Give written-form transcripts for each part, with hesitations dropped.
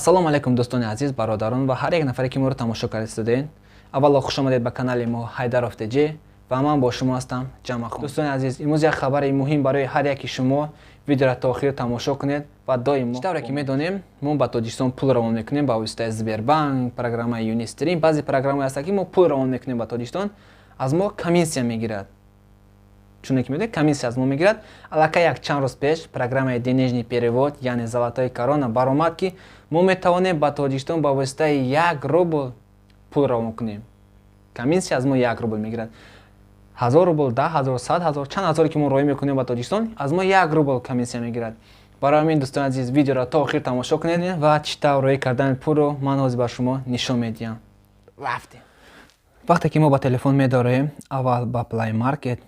Ассалому алейкум дӯстони азиз, бародарон ва ҳар як нафаре ки моро тамошо кардастудед. Аввало хуш омадед ба канали мо Хайдаров ТЖ ва ман бо шумо ҳастам Ҷамъахон. Дӯстони азиз, имрӯз як хабари муҳим барои ҳар яки шумо видеоро та охир тамошо кунед ва доим тавре ки медонем мо ба Тоҷикистон пул равон мекунем ба воситаи Сбербанк, программаи Юнистрим. Баъзе программаҳое ҳастанд ки мо пул равон мекунем ба Тоҷикистон, аз мо комиссия мегирад. Чуне ки медонед, комиссия аз мо мегирад. Аллакай як чанд рӯз пеш программаи денежный перевод, яъне золотои корона баромад ки мо метавонем ба Тоҷикистон ба воситаи 1 рубл пул равон кунем. Комиссия аз мо 1 рубл мегирад. 1000 рубл, 10,000, 100,000, чанд ҳазоре ки мо роҳӣ мекунем ба Тоҷикистон, аз мо 1 рубл комиссия мегирад. Барои ҳамин дӯстони азиз, видеоро то охир тамошо кунед ва чӣ тавр роҳӣ кардани пулро ман ҳозир ба шумо нишон медиҳам. Рафтем. Вақте ки мо ба телефон медорем, аввал ба Play Market,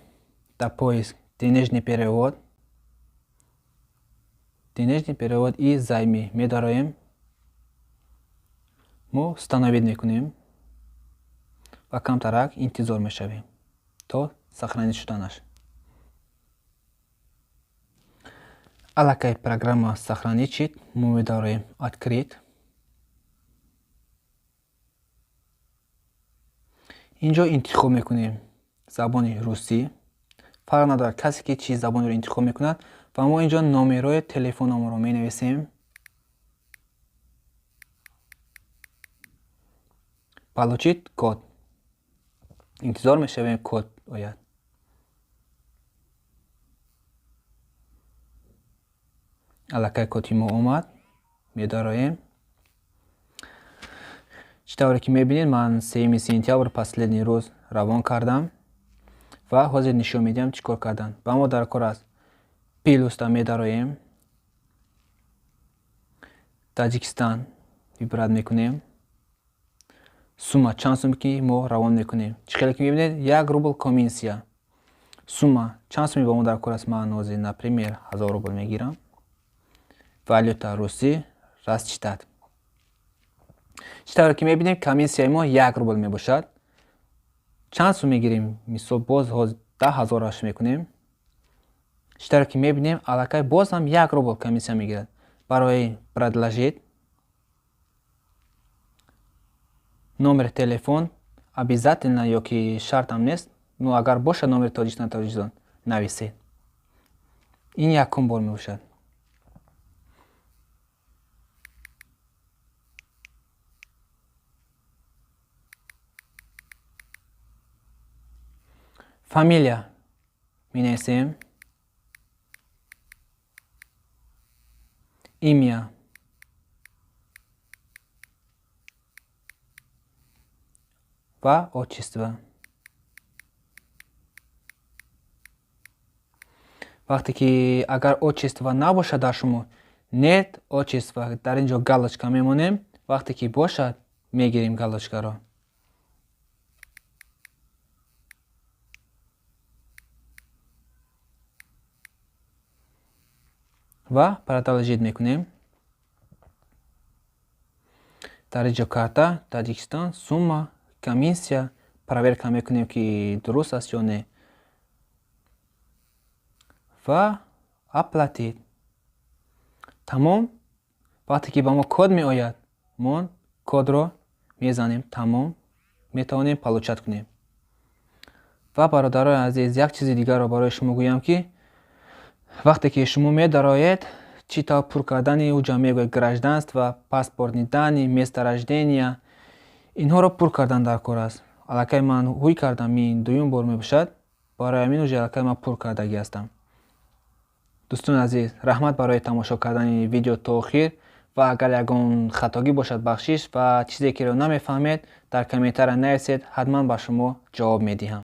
да поиск денежный перевод. Денежный перевод и займы медороем. мо установид мекунем ва камтарак интизор мешавем то сохранить шуданаш. Аллакай программа сохранить шид, мо медороем открыть. инҷо интихоб мекунем забони русӣ. фарқ надорад касе ки чӣ забонеро интихоб мекунад ва мо инҷо номерои телефонамонро менависем. Получить код. интизор мешавем код ояд. аллакай коди мо омад, медороем. чӣ тавре ки мебинед, ман 3 сентябр последний рӯз равон кардам ва ҳозир нишон медиҳам чӣ кор кардан. Ба мо дар кор аст плюсда медороем. Таҷикистан вибрат мекунем. сумма чанд сум ки мо равон мекунем. чӣ хеле ки мебинед, 1 рубл комиссия. сумма чанд суми ба мо дар кор аст. Ман ҳозир например 1000 рубл мегирам. валюта русӣ расчитат. чӣ тавре ки мебинем, комиссияи мо 1 рубл мебошад. чанд сум мегирем? Мисол боз 10,000 мекунем. чӣ тавре ки мебинем, аллакай боз ҳам 1 рубл комиссия мегирад. Барои продолжить номер телефон обязательно ёки шартам нест, но агар бошад номери Тоҷикистон нависед. ин якум бор мебошад. фамилия менависем. имя. ва отчество. вақте ки агар отчество набошад дар шумо, нет отчество, дар инҷо галочка мемонем. вақте ки бошад, мегирем галочкаро. ва продолжить мекунем. дар инҷо карта Таҷикистон, сумма, комиссия, проверка мекунем ки дуруст аст ё не. ва оплатить. тамом. вақте ки ба мо код меояд, мо кодро мезанем. тамом. метавонем получат кунем. ва бародарои азиз, як чизи дигарро барои шумо гӯям ки вақте ки шумо медароед, чӣ тавр пур кардани ӯ ҷа мегӯяд гражданство, паспортни данӣ, место рождения, инҳоро пур кардан дар кор аст. аллакай ман ҳуй кардам, ин дуюм бор мебошад. барои ҳамин уҷа аллакай ман пур кардаги ҳастам. дӯстони азиз, раҳмат барои тамошо кардани видео то охир ва агар ягон хатогӣ бошад бахшиш ва чизе киро намефаҳмед, дар комментария нависед, ҳатман ба шумо ҷавоб медиҳам.